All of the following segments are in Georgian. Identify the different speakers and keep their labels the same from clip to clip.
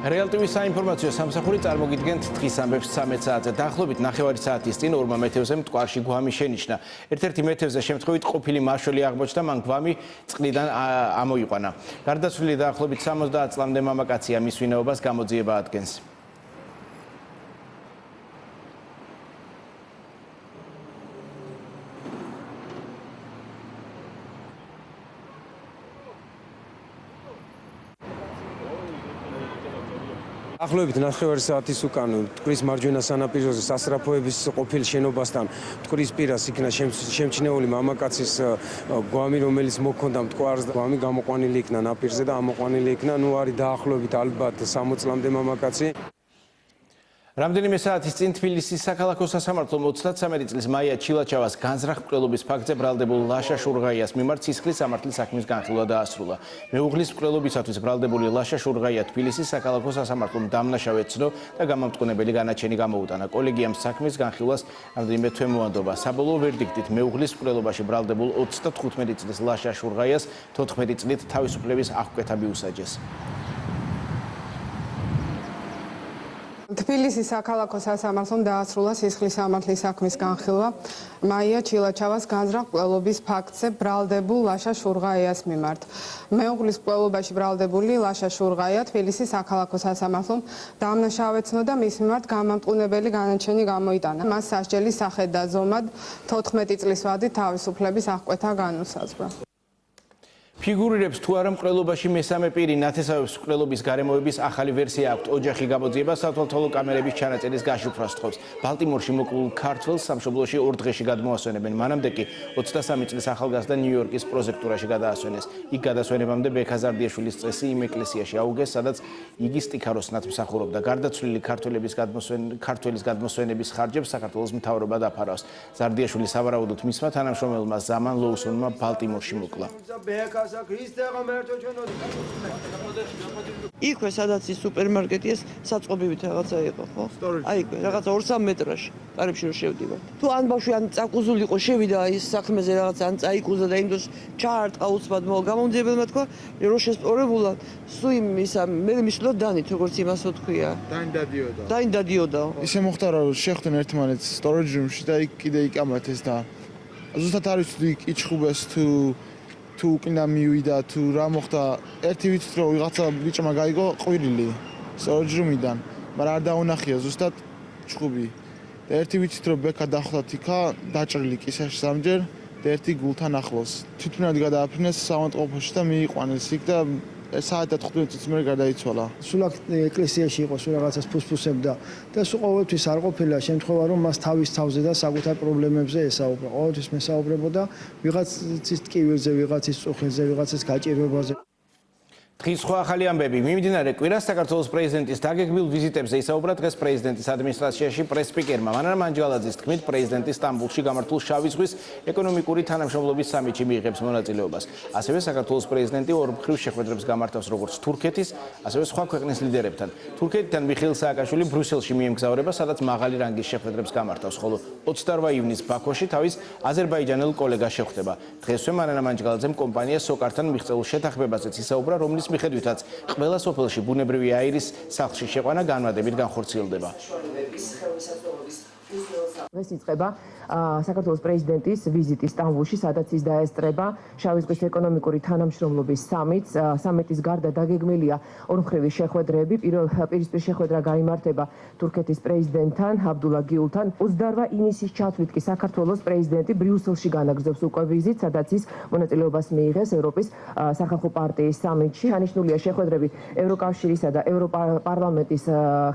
Speaker 1: რეალტივის საინფორმაციო სამსახური წარმოგიდგენთ დღის ამბებს 13 საათზე. დაახლოებით 9 საათის წინ ორმა მეთევზემ მტკვარში გვამი შენიშნა. ერთ-ერთი მეთევზე შემთხვევით ყოფილი მაშველი აღმოჩნდა, მან გვამი წყლიდან ამოიყვანა. გარდაცვლილი დაახლოებით 70 წლამდე მამაკაცია, მის ვინაობას გამოძიება ადგენს.
Speaker 2: ახლობით 9 საათის უკან მტკვრის მარჯვენა სანაპიროზე სასწრაფოების ყოფილ შენობასთან მტკვრის პირას იქნა შემჩნეული მამაკაცის გვამი, რომელიც მოქონდა მტკვარს. გვამი გამოყვანილი იქნა ნაპირზე და ამოყვანილი იქნა, არის დაახლოებით ალბათ 60 წლამდე მამაკაცი.
Speaker 1: რამდენიმე საათის წინ თბილისის საქალაქო სასამართლომ 33 წლის მაია ჩილაჩავას განზრახ მკვლელობის ფაქტზე ბრალდებულ ლაშა შურღაიას მიმართ სისხლის სამართლის საქმის განხილვა დაასრულა. მეუღლის მკვლელობისათვის ბრალდებული ლაშა შურღაია თბილისის საქალაქო სასამართლომ დამნაშავე ეცნო და გამამტყუნებელი განაჩენი გამოუტანა. კოლეგიამ საქმის განხილვას რამდენიმე თვე მოანდობა. საბოლოო ვერდიქტით მეუღლის მკვლელობაში ბრალდებულ 35 წლის ლაშა შურღაიას 14 წლით თავისუფლების აღკვეთა მიუსაჯეს.
Speaker 3: თბილისის საქალაქო სასამართლომ დაასრულა სისხლის სამართლის საქმის განხილვა მაია ჩილაჩავას განზრახ მკვლელობის ფაქტზე ბრალდებულ ლაშა შურღაიას მიმართ. მეუღლის მკვლელობაში ბრალდებული ლაშა შურღაია თბილისის საქალაქო სასამართლომ დამნაშავე ეცნო და მის მიმართ გამამტყუნებელი განაჩენი გამოიტანა. მას სასჯელის სახედ და ზომად 14 წლის ვადით თავისუფლების აღკვეთა განუსაზღვრა.
Speaker 1: ფიგურირებს თუ არა მკვლელობაში მესამე პირი ნათესავებს მკვლელობის გარემოების ახალი ვერსია აქვთ. ოჯახი გამოძიება სათვალთვალო კამერების ჩანაწერის გაშიფრვას თხოვს. ბალტიმორში მოკლულ ქართველს სამშობლოში 2 დღეში გადმოასვენებენ. მანამდე კი 23 წლის ახალგაზრდა ნიუ-იორკის პროზექტურაში გადაასვენეს. იქ გადასვენებამდე ბექაზარდიაშვილის წესი იმ ეკლესიაში აუგეს, სადაც იგი სტიქაროს ნათმსახურობდა. გარდაცვლილი ქართველის გადმოსვენების ხარჯებს საქართველოს მთავრობა დაფარავს. ზარდიაშვილი სავარაუდოდ მისმა თანამშრომელმა ზამან ლოუსონმა ბალტიმორში მოკლა.
Speaker 4: იქვე სადაც ის სუპერმარკეტია, საწყობივით რაღაცა იყო, ხო? აი იქვე, რაღაცა 2-3 მეტრაში, კარიბში რომ შევდივარ. თუ ან ბავშვი ან წაკუზული იყო, შევიდა ის საქმეზე რაღაცა, ან წაიკუზა და იმ დროს ჩაარტყა უცბად, გამომძიებელმა თქვა, რომ შესწორებულად, სულ ისა მე მისვლა დანით, როგორც იმას ვთქვია. დაინ დადიოდა.
Speaker 5: ისე მოხდა, რომ შეხვდნენ ერთმანეთს storage room-ში და იქ კიდე იკამათეს და ზუსტად არ ვიცი იჭხუბეს თუ უკინა მივიდა თუ რა მოხდა. ერთი ვიცით რომ ვიღაცა ბიჭმა გაიგო ყვირილი storage room-იდან, მაგრამ არ დაუნახია ზუსტად ჭხუბი. და ერთი ვიცით რომ ბექა დახვდათ იქა, დაჭრილი კისერში სამჯერ და ერთი გულთან ახლოს. თვითონად გადააფრინეს საავადმყოფოში და მიიყვანეს იქ და საათად 15 წუთს მერე გარდაიცვალა.
Speaker 6: სულ ეკლესიაში იყო, სულ რაღაცას ფუსფუსებდა და სულ ყოველთვის არ ყოფილა შემთხვევა რომ მას თავის თავზე და საკუთარ პრობლემებზე ესაუბრა. ყოველთვის მესაუბრებოდა ვიღაცის ტკივილზე, ვიღაცის წუხილზე, ვიღაცის გაჭირვებაზე.
Speaker 1: დღის სხვა ახალი ამბები. მიმდინარე კვირას საქართველოს პრეზიდენტის დაგეგმილ ვიზიტებზე ისაუბრა დღეს პრეზიდენტის ადმინისტრაციაში პრეს-სპიკერმა მანანა მანჯვალაძის თქმით, პრეზიდენტი სტამბულში გამართულ შავი ზღვის ეკონომიკური თანამშრომლობის სამიტში მიიღებს მონაწილეობას. ასევე საქართველოს პრეზიდენტი ორმხრივ შეხვედრებს გამართავს როგორც თურქეთის, ასევე სხვა ქვეყნის ლიდერებთან. თურქეთიდან მიხეილ სააკაშვილი ბრიუსელში მიემგზავრება, სადაც მაღალი რანგის შეხვედრებს გამართავს, ხოლო 28 ივნისს ბაქოში თავის აზერბაიჯანელ კოლეგას შეხვდება. დღესვე მანანა მანჯვალაძემ კომპანია სოკართან მიღწეულ შეთანხმებაზეც ისაუბრა, რომლის მიხედვითაც ყველა სოფელში ბუნებრივი აირის სახლში შეყვანა განმადებით განხორციელდება.
Speaker 7: დღეს იწყება საქართველოს პრეზიდენტის ვიზიტი სტამბულში, სადაც ის დაესწრება შავი ზღვის ეკონომიკური თანამშრომლობის სამიტს. სამიტის გარდა დაგეგმილია ორმხრივი შეხვედრები. პირისპირ შეხვედრა გაიმართება თურქეთის პრეზიდენტთან აბდულა გიულთან. 28 ივნისის ჩათვლით კი საქართველოს პრეზიდენტი ბრიუსელში განაგრძობს უკვე ვიზიტს, სადაც ის მონაწილეობას მიიღებს ევროპის სახალხო პარტიის სამიტში. ანიშნულია შეხვედრები ევროკავშირისა და ევროპარლამენტის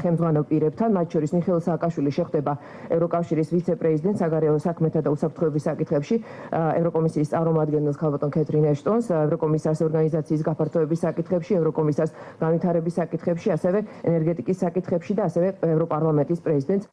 Speaker 7: ხელმძღვანელ პირებთან, მათ შორის მიხეილ სააკაშვილი შეხვდება ევროკავშირის ვიცე-პრეზიდენტს საგარეო საქმეთა და უსაფრთხოების საკითხებში, ევროკომისიის წარმომადგენელს ქალბატონ კეთრინ ეშტონს, ევროკომისარს ორგანიზაციის გაფართოების საკითხებში, ევროკომისარს განვითარების საკითხებში, ასევე ენერგეტიკის საკითხებში და ასევე ევროპარლამენტის პრეზიდენტს.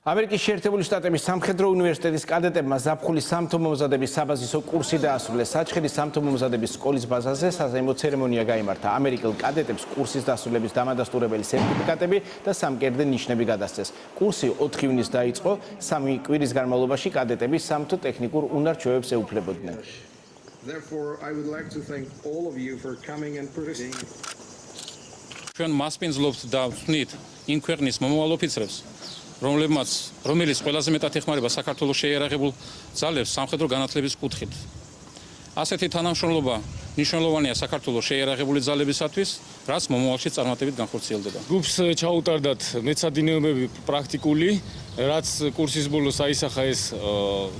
Speaker 1: ამერიკის შეერთებული შტატების სამხედრო უნივერსიტეტის კადეტებმა ზაფხულის სამთო-მომზადების საბაზისო კურსი დაასრულეს. საჩხერის სამთო-მომზადების სკოლის ბაზაზე საზეიმო ცერემონია გაიმართა. ამერიკელ კადეტებს კურსის დასრულების დამადასტურებელი სერტიფიკატები და სამკერდე ნიშნები გადასცეს. კურსი 4 ივნისს დაიწყო. 3 კვირის განმავლობაში კადეტები სამთო ტექნიკურ უნარ-ჩვევებს ეუფლებოდნენ.
Speaker 8: Therefore, I would like to thank all of you for coming and participating.
Speaker 9: ჩვენ მასპინძლობთ და ვთვნით იმ ქვეყნის მომავალ ოფიცრებს, რომელიც ყველაზე მეტად ეხმარება საქართველოს შეიარაღებულ ძალებს სამხედრო განათლების კუთხით. ასეთი თანამშრომლობა მნიშვნელოვანია საქართველოს შეიარაღებული ძალებისათვის, რაც მომავალში წარმატებით განხორციელდება.
Speaker 10: ჯგუფს ჩაუტარდათ მეცადინეობები პრაქტიკული, რაც კურსის ბოლოს აისახა ეს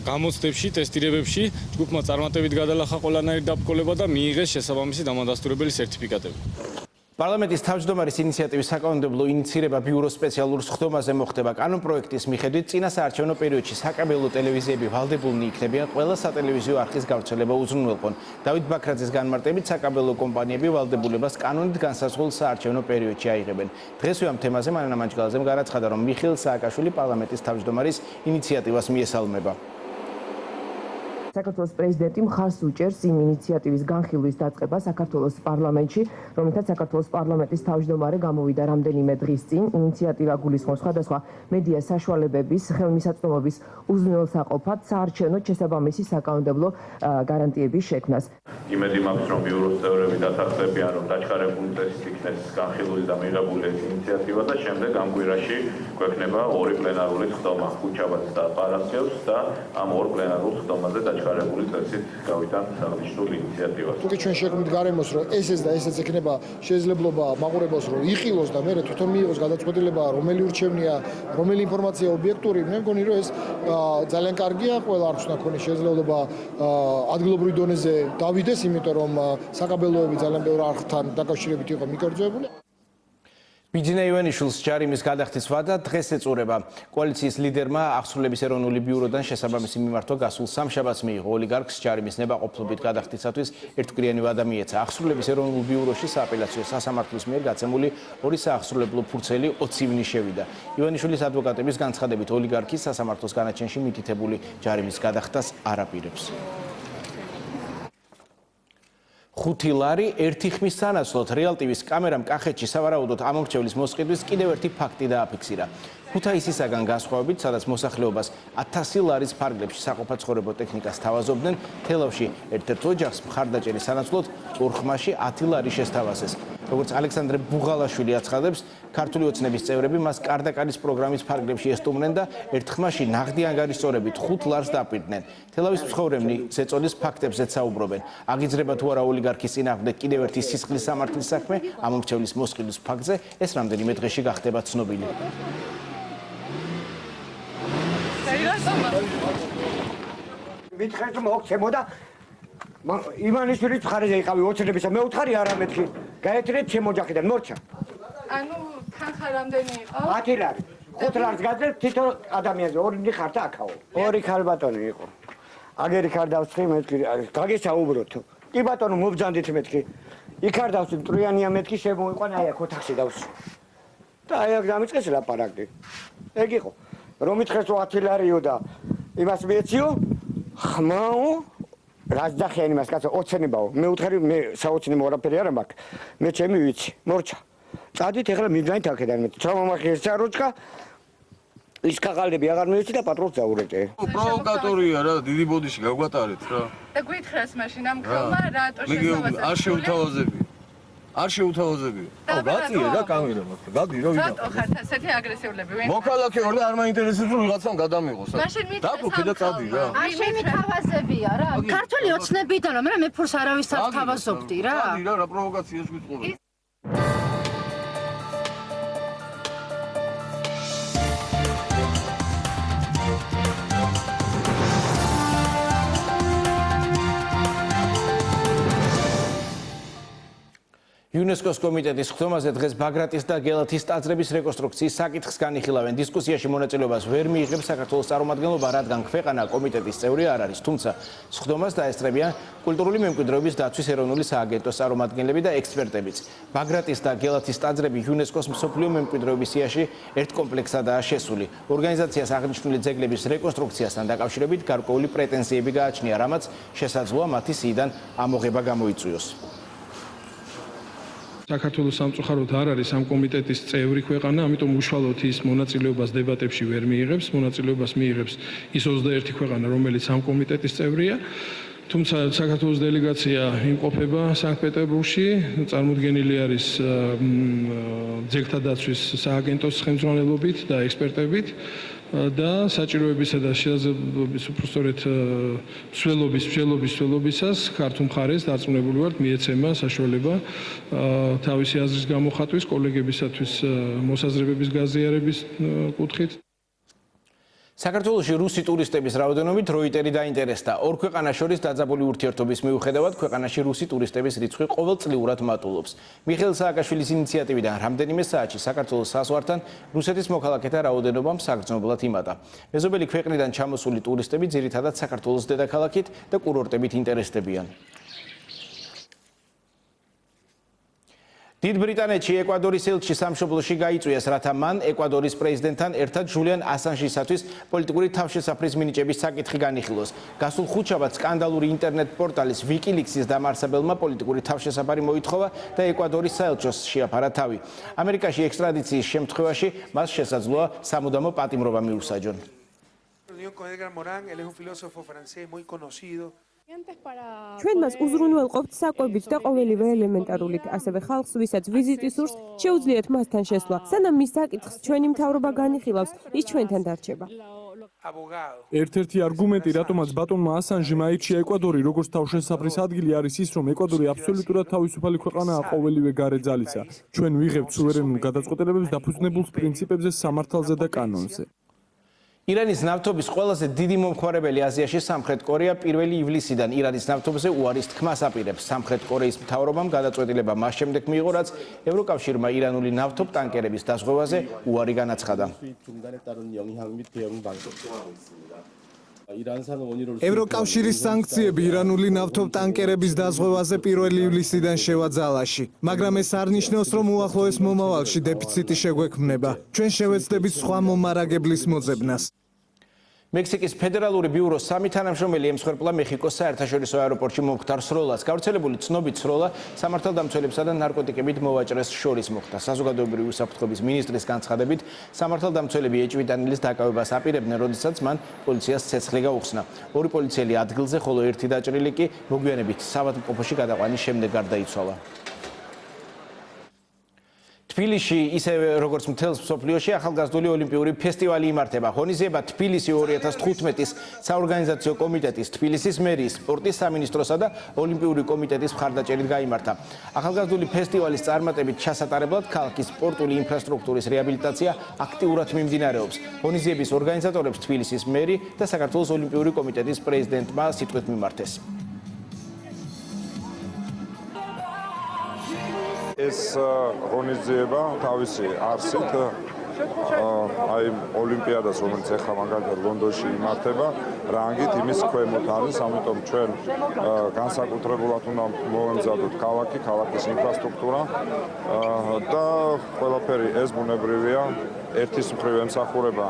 Speaker 10: გამოცდებში, ტესტირებებში, ჯგუფმა წარმატებით გადალახა ყველანაირი დაბრკოლება და მიიღეს შესაბამისი დამადასტურებელი სერტიფიკატები.
Speaker 1: პარლამენტის თავმჯდომარის ინიციატივის საკანონმდებლო ინიცირება ბიუროს სპეციალურ სხდომაზე მოხდება. კანონპროექტის მიხედვით წინა საარჩევნო პერიოდში საკაბელო ტელევიზიები ვალდებულნი იქნებიან ყველა სატელევიზიო არხის გავრცელება უზრუნველყონ. დავით ბაქრაძის განმარტებით საკაბელო კომპანიები ვალდებულებას კანონით განსაზღვრულ საარჩევნო პერიოდში აიღებენ. დღესვე ამ თემაზე მანანა მანჯგალაძემ განაცხადა, რომ მიხეილ სააკაშვილი პარლამენტის თავმჯდომარის ინიციატივას მიესალმება.
Speaker 7: საქართველოს პრეზიდენტი მხარს უჭერს იმ ინიციატივის განხილვის დაწყებას საქართველოს პარლამენტში, რომელთაც საქართველოს პარლამენტის თავმჯდომარე გამოვიდა რამდენიმე დღის წინ. ინიციატივა გულისხმობს სხვადასხვა მედია საშუალებების ხელმისაწვდომობის უზრუნველსაყოფად საარჩევნო შესაბამისი საკანონმდებლო გარანტიების შექმნას.
Speaker 11: იმედი მაქვს, რომ ბიუროს წევრები დასახლებიან, რომ დაჩქარებული წესით იქნეს განხილული და მიღებული ეს ინიციატივა და შემდეგ ამ კვირაში გვექნება 2 პლენარული ხდომა, ხუთშაბათს და პარასკევს და ამ 2 პლენარულ ხდომაზე დაჩქარებული წესით გავიტანთ აღნიშნულ ინიციატივას.
Speaker 5: თუკი ჩვენ შექმნით გარემოს, რომ ესეც და ესეც ექნება შესაძლებლობა მაყურებელს, რომ იხილოს და მერე თვითონ მიიღოს გადაწყვეტილება, რომელი ურჩევნია, რომელი ინფორმაცია ობიექტური, მე მგონი, რომ ეს ძალიან კარგია, ყველა არც უნდა ქონდეს შესაძლებლობა ადგილობრივ დონეზე დავიდეს, იმიტომ რომ საკაბელოები ძალიან ბევრ არხთან დაკავშირებით იყო მიკერძოებული.
Speaker 1: ბიძინა ივანიშვილს ჯარიმის გადახდის ვადა დღეს ეწურება. კოალიციის ლიდერმა აღსრულების ეროვნული ბიუროდან შესაბამისი მიმართვა გასულ სამშაბათს მიიღო. ოლიგარქს ჯარიმის ნებაყოფლობით გადახდისათვის ერთკვირიანი ვადა მიეცა. აღსრულების ეროვნულ ბიუროში სააპელაციო სასამართლოს მიერ გაცემული 2 საახსრულებლო ფურცელი 20 ივნისს შევიდა. ივანიშვილის ადვოკატების განცხადებით, ოლიგარქი სასამართლოს განაჩენში მითითებული ჯარიმის გადახდას არ აპირებს. 5 ლარი ერთი ხმის სანაცვლოდ რეალ ტივის კამერამ კახეთში სავარაუდოდ ამომრჩევლის მოსყიდვის კიდევ ერთი ფაქტი დააფიქსირა. ქუთაისისაგან განსხვავებით, სადაც მოსახლეობას 1000 ლარის ფარგლებში საყოფაცხოვრებო ტექნიკას თავაზობდნენ, თელავში ერთ-ერთ ოჯახს მხარდაჭერის სანაცვლოდ 2 ხმაში 10 ლარი შესთავაზეს. როგორც ალექსანდრე ბუღალაშვილი აცხადებს, ქართული ოცნების წევრები მას კარდაკარის პროგრამის ფარგლებში ესტუმრნენ და ერთ ხმაში ნაღდი ანგარიშწორებით 5 ლარს დაპირდნენ. თელავის მცხოვრებნი ზეწოლის ფაქტებზეც საუბრობენ. აგიძრება თუ არა ოლიგარქის წინააღმდეგ კიდევ ერთი სისხლის სამართლის საქმე, ამომრჩევლის მოსყიდვის ფაქტზე ეს რამდენიმე დღეში გახდება ცნობილი.
Speaker 12: მითხეთ მოგცემო და ივანიშვილის მხარეზე იყავი ოცნებისა, მე უთხარი არა მეთქი. გაეთრეთ ჩემ ოჯახიდან, მორჩა.
Speaker 3: ანუ თანხა რამდენი იყო?
Speaker 12: 10 ლარი. 5 ლარს გაძლევ თითო ადამიანზე, 2 ხართა აქაო. 2 ქალბატონი იყო. აგერი ქარ დავსხი მეთქი, გაგესაუბროთ. კი ბატონო მობძანდით მეთქი. იქ არ დავსვი, მტრიანია მეთქი, შემოიყვანა აი აქ ოთახში დავსვი. და აი აქ დამიწყეს ლაპარაკი. ეგ იყო. რომ მითხეს 10 ლარიო და იმას მიეციო, ხმაო რაც დახიან იმას კაცო ოცნებაო. მე უთხარი მე საოცნებო არაფერი არ მაქვს. მე ჩემი ვიცი, მორჩა. წადით ეხლა მიგდანით აქედან მე. ჩამომახი ეს საროჭკა ის კაღალები აღარ მივეცი და პატრონს დაურეკე.
Speaker 10: პროვოკატორია რა, დიდი ბოდიში გაგვატარეთ რა.
Speaker 3: და გვითხრას მაშინ ამ ქალმა რატო შესავაზეთ?
Speaker 10: არ შეუთავაზები. არ შეუთავაზებია.
Speaker 3: აუ გაწიე
Speaker 10: რა კამერა მაქვს. გადი რა ვიდა.
Speaker 3: რატო ხართ ასეთი აგრესიულები?
Speaker 10: მოქალაქე ვარ და არ მაინტერესებს რომ ვიღაცამ გადამიღოს.
Speaker 3: მაშინ მითხეს
Speaker 10: დაგუქე და წადი რა.
Speaker 13: არ შემითავაზებია რა. ქართული ოცნებიდან რომ მე ფურს არავის არ თავაზობდი რა.
Speaker 10: გადი რა პროვოკაციას გვიწყობენ.
Speaker 1: იუნესკოს კომიტეტის ხდომაზე დღეს ბაგრატის და გელათის ტაძრების რეკონსტრუქციის საკითხს განიხილავენ. დისკუსიაში მონაწილეობას ვერ მიიღებს საქართველოს წარმომადგენლობა, რადგან ქვეყანა კომიტეტის წევრი არ არის. თუმცა ხდომას დაესწრებიან კულტურული მემკვიდრეობის დაცვის ეროვნული სააგენტოს წარმომადგენლები და ექსპერტებიც. ბაგრატის და გელათის ტაძრები იუნესკოს მსოფლიო მემკვიდრეობის სიაში ერთ კომპლექსადაა შესული. ორგანიზაციას აღნიშნული ძეგლების რეკონსტრუქციასთან დაკავშირებით გარკვეული პრეტენზიები გააჩნია, რამაც შესაძლოა მათი სიიდან ამოღება გამოიწვიოს.
Speaker 8: საქართველოს სამწუხაროდ არ არის ამ კომიტეტის წევრი ქვეყანა, ამიტომ უშუალოდ ის მონაწილეობას დებატებში ვერ მიიღებს, მონაწილეობას მიიღებს ის 21 ქვეყანა, რომელიც ამ კომიტეტის წევრია. თუმცა საქართველოს დელეგაცია იმყოფება სანქტ-პეტერბურგში, წარმოდგენილი არის ძეგლთა დაცვის სააგენტოს ხელმძღვანელობით და ექსპერტებით და საჭიროებისა და შესაძლებლობის უпростоრეთ მსვლელობისას ქართულ მხარეს დარწმუნებული ვართ მიეცემა საშუალება თავისი აზრის გამოხატვის კოლეგებისათვის მოსაზრებების გაზიარების კუთხით.
Speaker 1: საქართველოში რუსი ტურისტების რაოდენობით როიტერი დაინტერესდა. ორ ქვეყანას შორის დაძაბული ურთიერთობის მიუხედავად ქვეყანაში რუსი ტურისტების რიცხვი ყოველწლიურად მატულობს. მიხეილ სააკაშვილის ინიციატივიდან რამდენიმე საათში საქართველოს საზღვართან რუსეთის მოქალაქეთა რაოდენობამ საგრძნობლად იმატა. მეზობელი ქვეყნიდან ჩამოსული ტურისტები ძირითადად საქართველოს დედაქალაქით და კურორტებით ინტერესდებიან. დიდ ბრიტანეთში ეკვადორის ელჩი სამშობლოში გაიწვიეს, რათა მან ეკვადორის პრეზიდენტთან ერთად ჟულიან ასანჟისათვის პოლიტიკური თავშესაფრის მინიჭების საკითხი განიხილოს. გასულ ხუთშაბათს სკანდალური ინტერნეტ პორტალის WikiLeaks-ის დამაარსებელმა პოლიტიკური თავშესაფარი მოითხოვა და ეკვადორის საელჩოს შეაფარა თავი. ამერიკაში ექსტრადიციის შემთხვევაში მას შესაძლოა სამუდამო პატიმრობა მიუსაჯონ.
Speaker 14: ჩვენ მას უზრუნველყოფთ საკვებით და ყოველივე ელემენტარულით, ასევე ხალხს, ვისაც ვიზიტი სურს, შეუძლიათ მასთან შესვლა. სანამ მის საკითხს ჩვენი მთავრობა განიხილავს, ის ჩვენთან დარჩება.
Speaker 15: ერთ-ერთი არგუმენტი, რატომაც ბატონმა ასანჟიმ აირჩია ეკვადორი როგორც თავშესაფრის ადგილი, არის ის, რომ ეკვადორი აბსოლუტურად თავისუფალი ქვეყანაა ყოველივე გარე ძალისა. ჩვენ ვიღებთ სუვერენულ გადაწყვეტილებებს დაფუძნებულ პრინციპებზე, სამართალზე და კანონზე.
Speaker 1: ირანის ნავთობის ყველაზე დიდი მომხმარებელი აზიაში სამხრეთ კორეა 1 ივლისიდან ირანის ნავთობზე უარის თქმას აპირებს. სამხრეთ კორეის მთავრობამ გადაწყვეტილება მას შემდეგ მიიღო, რაც ევროკავშირმა ირანული ნავთობ ტანკერების დაზღვევაზე უარი განაცხადა.
Speaker 16: ევროკავშირის სანქციები ირანული ნავთობ ტანკერების დაზღვევაზე 1 ივლისიდან შევაძალაში, მაგრამ ეს არ ნიშნავს, რომ უახლოეს მომავალში დეფიციტი შეგვექმნება. ჩვენ შევეცდებით სხვა მომარაგებლის მოძებნას. მექსიკის ფედერალური ბიუროს სამი თანამშრომელი ემსხვერპლა მეხიკოს საერთაშორისო აეროპორტში მომხდარ სროლას. გავრცელებული ცნობით სროლა სამართალდამცველებსა და ნარკოტიკებით მოვაჭრეს შორის მოხდა. საზოგადოებრივი უსაფრთხოების მინისტრის განცხადებით, სამართალდამცველები ეჭვიდანილის დაკავებას აპირებდნენ, როდესაც მან პოლიციას ცეცხლი გაუხსნა. ორი პოლიციელი ადგილზე, ხოლო ერთი დაჭრილი კი მოგვიანებით საავადმყოფოში გადაყვანის შემდეგ გარდაიცვალა. თბილისში, ისევე როგორც მთელს მსოფლიოში, ახალგაზრდული ოლიმპიური ფესტივალი იმართება. ღონისძიება თბილისი 2015-ის საორგანიზაციო კომიტეტის, თბილისის მერიის, სპორტის სამინისტროსა და ოლიმპიური კომიტეტის მხარდაჭერით გაიმართა. ახალგაზრდული ფესტივალის წარმატებით ჩასატარებლად ქალაქის სპორტული ინფრასტრუქტურის რეაბილიტაცია აქტიურად მიმდინარეობს. ღონისძიების ორგანიზატორებს თბილისის მერი და საქართველოს ოლიმპიური კომიტეტის პრეზიდენტმა სიტყვით მიმართეს.
Speaker 17: ეს ღონისძიება თავისი არსით აი ოლიმპიადას, რომელიც ახლა მაგალითად ლონდონში იმართება, რანგით იმის ქვემოთ არის, ამიტომ ჩვენ განსაკუთრებულად უნდა მოვემზადოთ ქალაქის ინფრასტრუქტურა და ყველაფერი ეს ბუნებრივია. ერთის მხრივ ემსახურება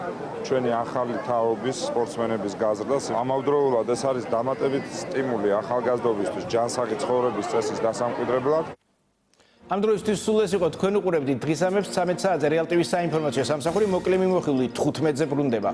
Speaker 17: ჩვენი ახალი თაობის სპორტსმენების გაზრდას. ამავდროულად ეს არის დამატებით სტიმული ახალგაზრდობისთვის ჯანსაღი ცხოვრების წესის დასამკვიდრებლად.
Speaker 1: ამ დროისთვის სულ ეს იყო, თქვენ უყურებდით დღის ამებს 13 საათზე რეალ ტივის საინფორმაციო სამსახური, მოკლე მიმოხილვით 15-ზე ბრუნდება.